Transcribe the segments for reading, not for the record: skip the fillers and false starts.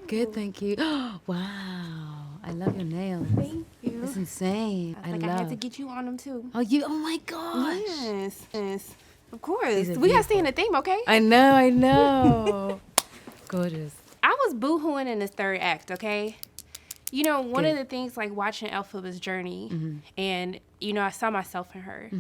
Good, thank you. Wow, I love your nails. Thank you. It's insane. I had to get you on them too. Oh, you. Oh my gosh. Yes. Of course. These are We gotta stay in beautiful. the theme, okay? I know. Gorgeous. I was boohooing in this third act, okay? You know, one Good. of the things, like, watching Elphaba's journey, and, you know, I saw myself in her.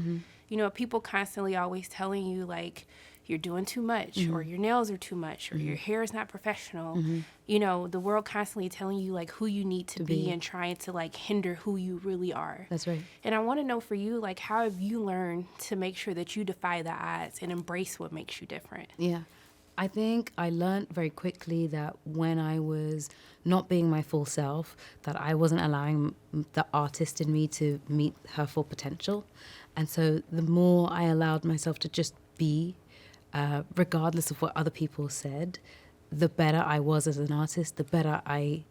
You know, people constantly always telling you, like, you're doing too much, or your nails are too much, or your hair is not professional. You know, the world constantly telling you, like, who you need to be and trying to, like, hinder who you really are. That's right. And I want to know for you, like, how have you learned to make sure that you defy the odds and embrace what makes you different? Yeah. I think I learned very quickly that when I was not being my full self, that I wasn't allowing the artist in me to meet her full potential. And so the more I allowed myself to just be, regardless of what other people said, the better I was as an artist, the better I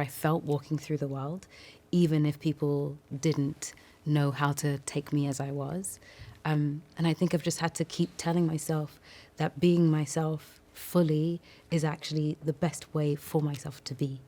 felt walking through the world, even if people didn't know how to take me as I was. And I think I've just had to keep telling myself that being myself fully is actually the best way for myself to be.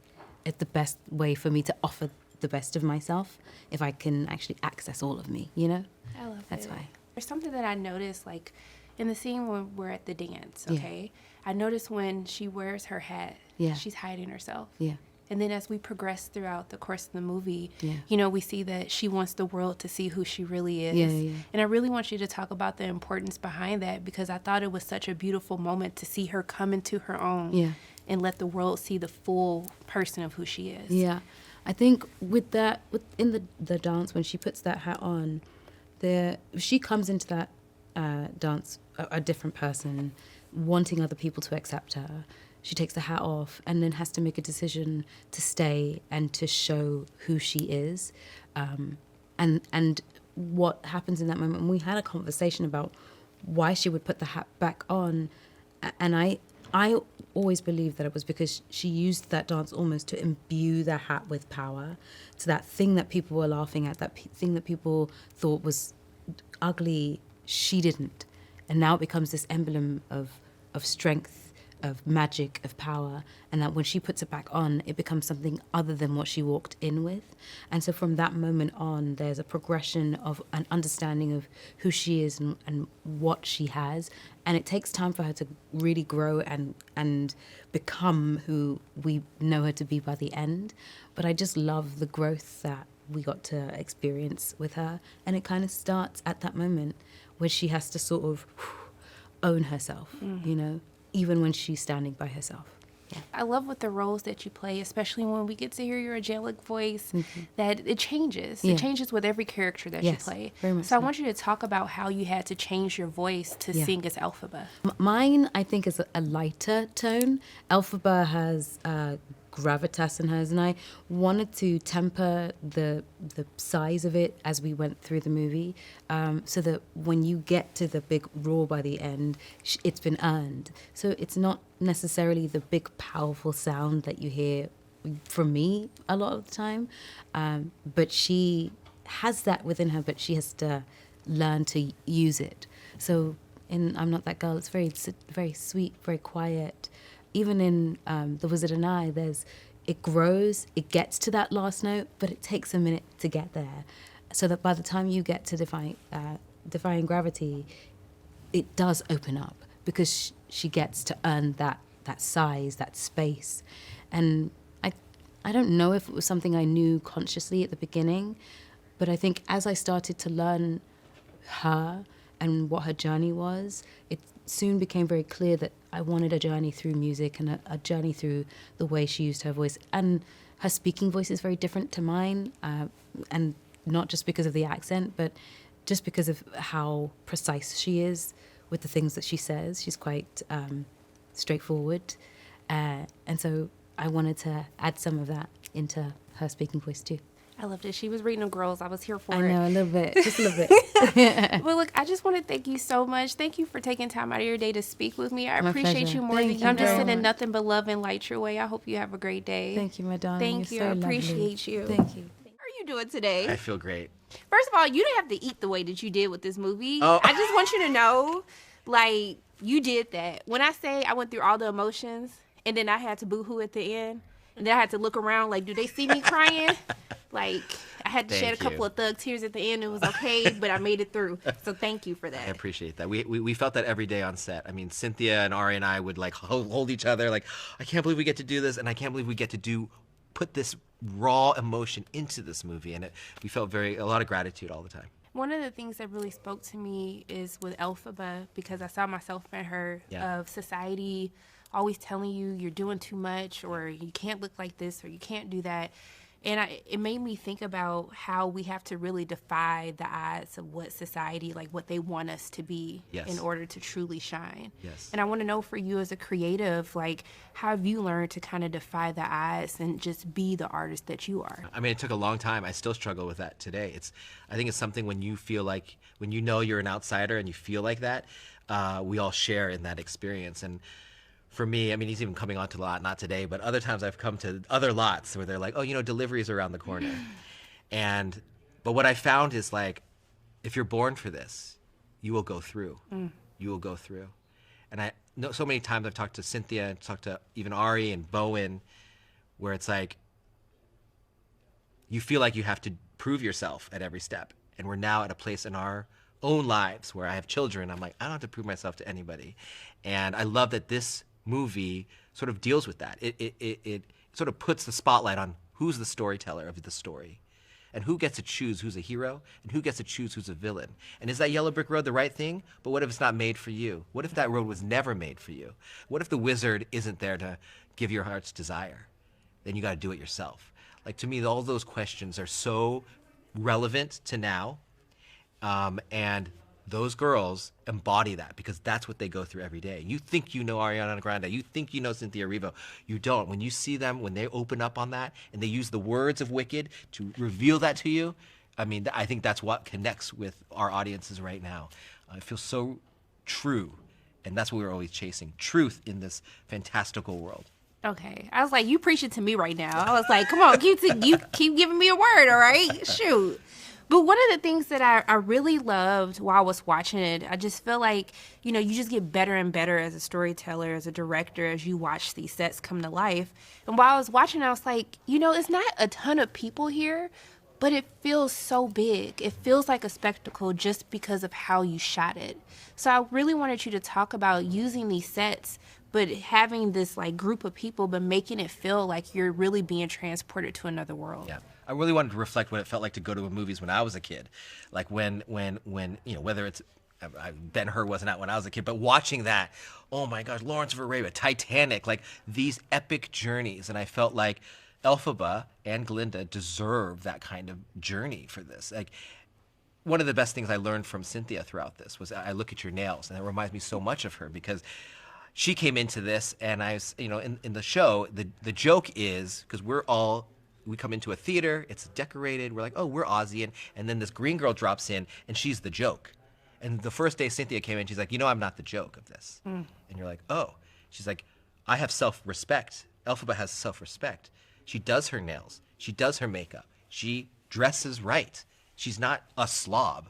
It's the best way for me to offer the best of myself if I can actually access all of me, you know? I love That's it. why. There's something that I noticed, like, in the scene when we're at the dance, okay? I noticed when she wears her hat, she's hiding herself. Yeah. And then as we progress throughout the course of the movie, Yeah. you know, we see that she wants the world to see who she really is. Yeah. And I really want you to talk about the importance behind that, because I thought it was such a beautiful moment to see her come into her own and let the world see the full person of who she is. Yeah. I think with that, in the dance, when she puts that hat on, she comes into that dance a different person, wanting other people to accept her. She takes the hat off and then has to make a decision to stay and to show who she is. And what happens in that moment. And we had a conversation about why she would put the hat back on. And I always believed that it was because she used that dance almost to imbue the hat with power, to that thing that people were laughing at, that thing that people thought was ugly, she didn't. And now it becomes this emblem of strength, of magic, of power, and that when she puts it back on, it becomes something other than what she walked in with. And so from that moment on, there's a progression of an understanding of who she is and what she has. And it takes time for her to really grow and become who we know her to be by the end. But I just love the growth that we got to experience with her. And it kind of starts at that moment where she has to sort of own herself, you know, even when she's standing by herself. Yeah. I love with the roles that you play, especially when we get to hear your angelic voice, that it changes. Yeah. It changes with every character that you play. Very much so I so. want you to talk about how you had to change your voice to sing as Elphaba. Mine, I think, is a lighter tone. Elphaba has gravitas in hers, and I wanted to temper the size of it as we went through the movie, so that when you get to the big roar by the end, it's been earned. So it's not necessarily the big powerful sound that you hear from me a lot of the time, but she has that within her, but she has to learn to use it. So in I'm Not That Girl, it's very sweet, very quiet. Even in The Wizard and I, it grows, it gets to that last note, but it takes a minute to get there. So that by the time you get to Defying Gravity, it does open up because she gets to earn that size, that space. And I don't know if it was something I knew consciously at the beginning, but I think as I started to learn her and what her journey was, it soon became very clear that I wanted a journey through music and a journey through the way she used her voice. And her speaking voice is very different to mine, and not just because of the accent, but just because of how precise she is with the things that she says. She's quite straightforward. And so I wanted to add some of that into her speaking voice too. I loved it. She was reading them girls. I was here for I it. know, a little bit, just a little bit. Well, look, I just want to thank you so much. Thank you for taking time out of your day to speak with me. I My appreciate pleasure. you more Thank than you I'm just very sending much. nothing but love and light your way. I hope you have a great day. Thank you, my darling. Thank you. You're so I lovely. appreciate you. Thank you. How are you doing today? I feel great. First of all, you didn't have to eat the way that you did with this movie. Oh. I just want you to know, like, you did that. When I say I went through all the emotions and then I had to boo-hoo at the end. And then I had to look around like, do they see me crying? Like, I had to shed a couple of thug tears at the end. It was okay, but I made it through. So thank you for that. I appreciate that. We felt that every day on set. I mean, Cynthia and Ari and I would like hold each other like, I can't believe we get to do this, and I can't believe we get to put this raw emotion into this movie. And we felt a lot of gratitude all the time. One of the things that really spoke to me is with Elphaba, because I saw myself in her, of society always telling you you're doing too much, or you can't look like this, or you can't do that. And it made me think about how we have to really defy the odds of what society, like what they want us to be in order to truly shine. Yes. And I want to know for you as a creative, like, how have you learned to kind of defy the odds and just be the artist that you are? I mean, it took a long time. I still struggle with that today. I think it's something when you feel like, when you know you're an outsider and you feel like that, we all share in that experience. And for me, I mean, he's even coming onto the lot, not today, but other times I've come to other lots where they're like, oh, delivery's around the corner. But what I found is like, if you're born for this, you will go through. You will go through. And I know so many times I've talked to Cynthia and talked to even Ari and Bowen, where it's like, you feel like you have to prove yourself at every step. And we're now at a place in our own lives where I have children. I'm like, I don't have to prove myself to anybody. And I love that this movie sort of deals with that. It sort of puts the spotlight on who's the storyteller of the story, and who gets to choose who's a hero, and who gets to choose who's a villain. And is that yellow brick road the right thing? But what if it's not made for you? What if that road was never made for you? What if the wizard isn't there to give your heart's desire? Then you got to do it yourself. Like, to me, all those questions are so relevant to now, and those girls embody that, because that's what they go through every day. You think you know Ariana Grande, you think you know Cynthia Erivo. You don't. When you see them, when they open up on that and they use the words of Wicked to reveal that to you, I mean, I think that's what connects with our audiences right now. It feels so true, and that's what we're always chasing, truth in this fantastical world. Okay. I was like, you preach it to me right now. I was like, come on, you keep giving me a word, all right? Shoot. But one of the things that I really loved while I was watching it, I just feel like, you just get better and better as a storyteller, as a director, as you watch these sets come to life. And while I was watching, I was like, it's not a ton of people here, but it feels so big. It feels like a spectacle just because of how you shot it. So I really wanted you to talk about using these sets, but having this like group of people, but making it feel like you're really being transported to another world. Yeah. I really wanted to reflect what it felt like to go to movies when I was a kid. Like when whether it's Ben-Hur wasn't out when I was a kid, but watching that, oh my gosh, Lawrence of Arabia, Titanic, like these epic journeys. And I felt like Elphaba and Glinda deserve that kind of journey for this. Like, one of the best things I learned from Cynthia throughout this was I look at your nails, and it reminds me so much of her, because she came into this, and I was, in the show, the joke is, because we come into a theater, it's decorated, we're like, oh, we're Aussie, and then this green girl drops in, and she's the joke. And the first day Cynthia came in, she's like, I'm not the joke of this. And you're like, oh. She's like, I have self-respect. Elphaba has self-respect. She does her nails. She does her makeup. She dresses right. She's not a slob.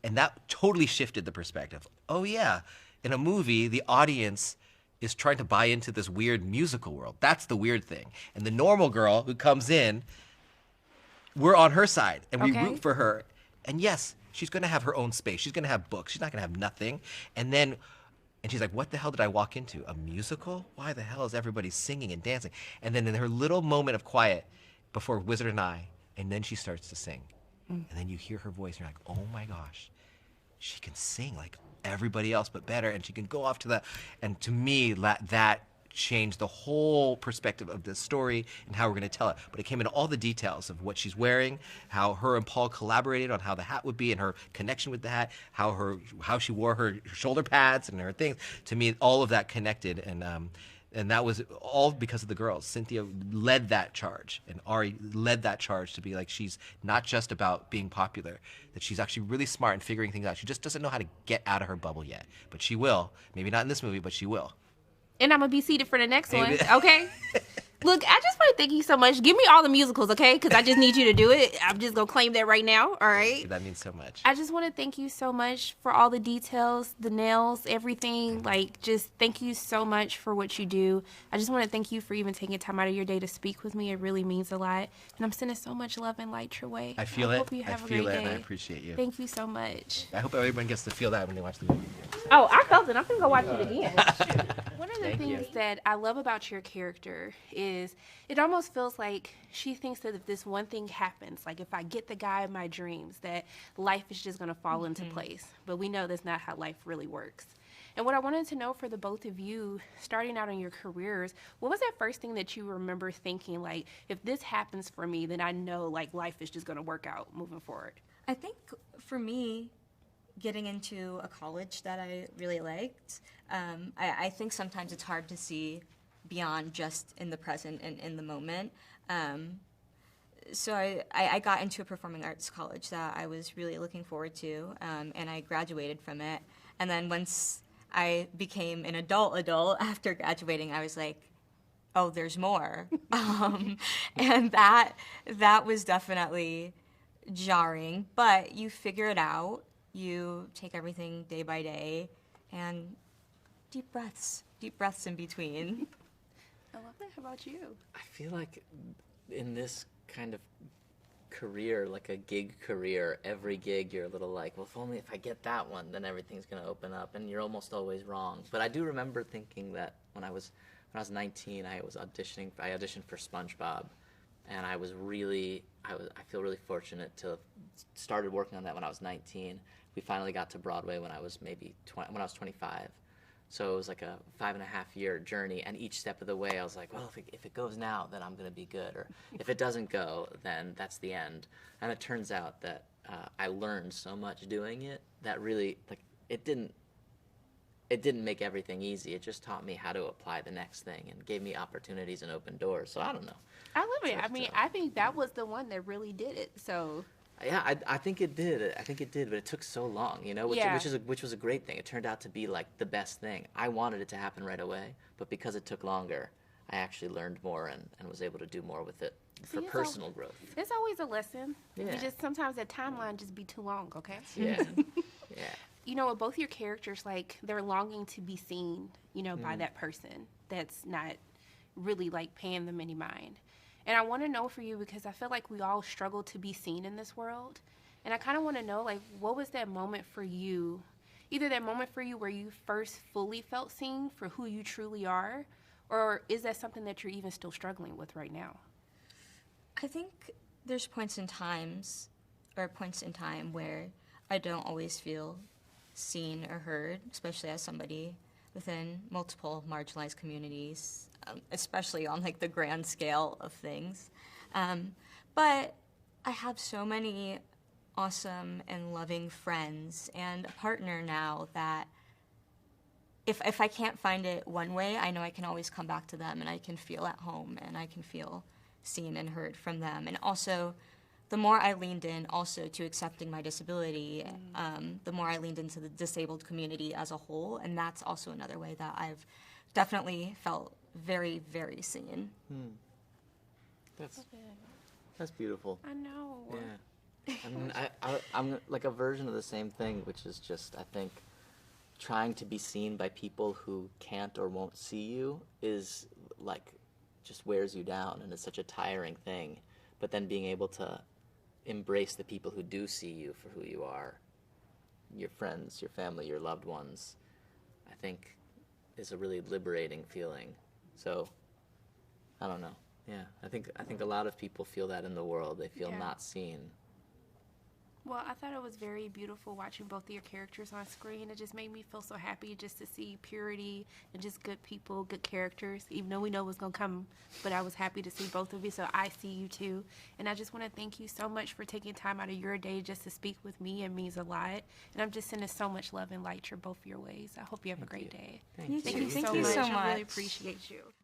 And that totally shifted the perspective. Oh, yeah, in a movie, the audience is trying to buy into this weird musical world. That's the weird thing. And the normal girl who comes in, we're on her side, and we root for her. And yes, she's going to have her own space. She's going to have books. She's not going to have nothing. And she's like, what the hell did I walk into? A musical? Why the hell is everybody singing and dancing? And then in her little moment of quiet before Wizard and I, and then she starts to sing. And then you hear her voice, and you're like, oh my gosh, she can sing like everybody else but better, and she can go off to that. And to me, that changed the whole perspective of this story and how we're going to tell it. But it came into all the details of what she's wearing, how her and Paul collaborated on how the hat would be and her connection with the hat, how she wore her shoulder pads and her things. To me, all of that connected, and that was all because of the girls. Cynthia led that charge, and Ari led that charge to be like, she's not just about being popular, that she's actually really smart and figuring things out. She just doesn't know how to get out of her bubble yet, but she will. Maybe not in this movie, but she will. And I'm going to be seated for the next one, okay? Look, I just want to thank you so much. Give me all the musicals, okay? Because I just need you to do it. I'm just going to claim that right now, all right? That means so much. I just want to thank you so much for all the details, the nails, everything. Like, just thank you so much for what you do. I just want to thank you for even taking time out of your day to speak with me. It really means a lot. And I'm sending so much love and light your way. I feel it. Hope you have I a feel great it, and I day. appreciate you. Thank you so much. I hope everyone gets to feel that when they watch the movie. Oh, I felt it. I'm going to go watch it again. One of the Thank you. things that I love about your character is it almost feels like she thinks that if this one thing happens, like if I get the guy of my dreams, that life is just going to fall into place. But we know that's not how life really works. And what I wanted to know for the both of you, starting out in your careers, what was that first thing that you remember thinking, like, if this happens for me, then I know, like, life is just going to work out moving forward? I think for me, getting into a college that I really liked, I think sometimes it's hard to see beyond just in the present and in the moment. So I got into a performing arts college that I was really looking forward to, and I graduated from it. And then once I became an adult after graduating, I was like, oh, there's more. And that was definitely jarring, but you figure it out. You take everything day by day, and deep breaths in between. I love that. How about you? I feel like in this kind of career, like a gig career, every gig you're a little like, well, if I get that one, then everything's going to open up, and you're almost always wrong. But I do remember thinking that when I was 19, I auditioned for SpongeBob, and I feel really fortunate to have started working on that when I was 19. We finally got to Broadway when I was when I was 25. So it was like a 5.5-year journey, and each step of the way I was like, well, if it goes now, then I'm going to be good, or if it doesn't go, then that's the end. And it turns out that I learned so much doing it that really, like, it didn't make everything easy. It just taught me how to apply the next thing and gave me opportunities and open doors. So I don't know. I love it. I mean, I think that was the one that really did it. So yeah, I think it did. but it took so long, which was a great thing. It turned out to be like the best thing. I wanted it to happen right away, but because it took longer, I actually learned more and was able to do more with it for personal growth. It's always a lesson. Yeah. You just sometimes that timeline just be too long. Okay. Yeah, yeah. You know, with both your characters, like, they're longing to be seen, by that person that's not really, like, paying them any mind. And I want to know for you, because I feel like we all struggle to be seen in this world. And I kind of want to know, like, what was that moment for you? Either that moment for you where you first fully felt seen for who you truly are, or is that something that you're even still struggling with right now? I think there's points in time where I don't always feel seen or heard, especially as somebody within multiple marginalized communities, especially on like the grand scale of things. But I have so many awesome and loving friends and a partner now that if I can't find it one way, I know I can always come back to them, and I can feel at home, and I can feel seen and heard from them. And also, the more I leaned in also to accepting my disability, the more I leaned into the disabled community as a whole, and that's also another way that I've definitely felt very, very seen. That's beautiful. I know. Yeah. I mean, I'm like a version of the same thing, which is just, I think, trying to be seen by people who can't or won't see you is like, just wears you down, and it's such a tiring thing. But then being able to embrace the people who do see you for who you are, your friends, your family, your loved ones, I think is a really liberating feeling. So, I don't know. Yeah, I think a lot of people feel that in the world. They feel not seen. Well, I thought it was very beautiful watching both of your characters on screen. It just made me feel so happy just to see purity and just good people, good characters, even though we know what's going to come. But I was happy to see both of you, so I see you too. And I just want to thank you so much for taking time out of your day just to speak with me. It means a lot. And I'm just sending so much love and light your both your ways. I hope you have a great day. Thank you. Thank you so much. I really appreciate you.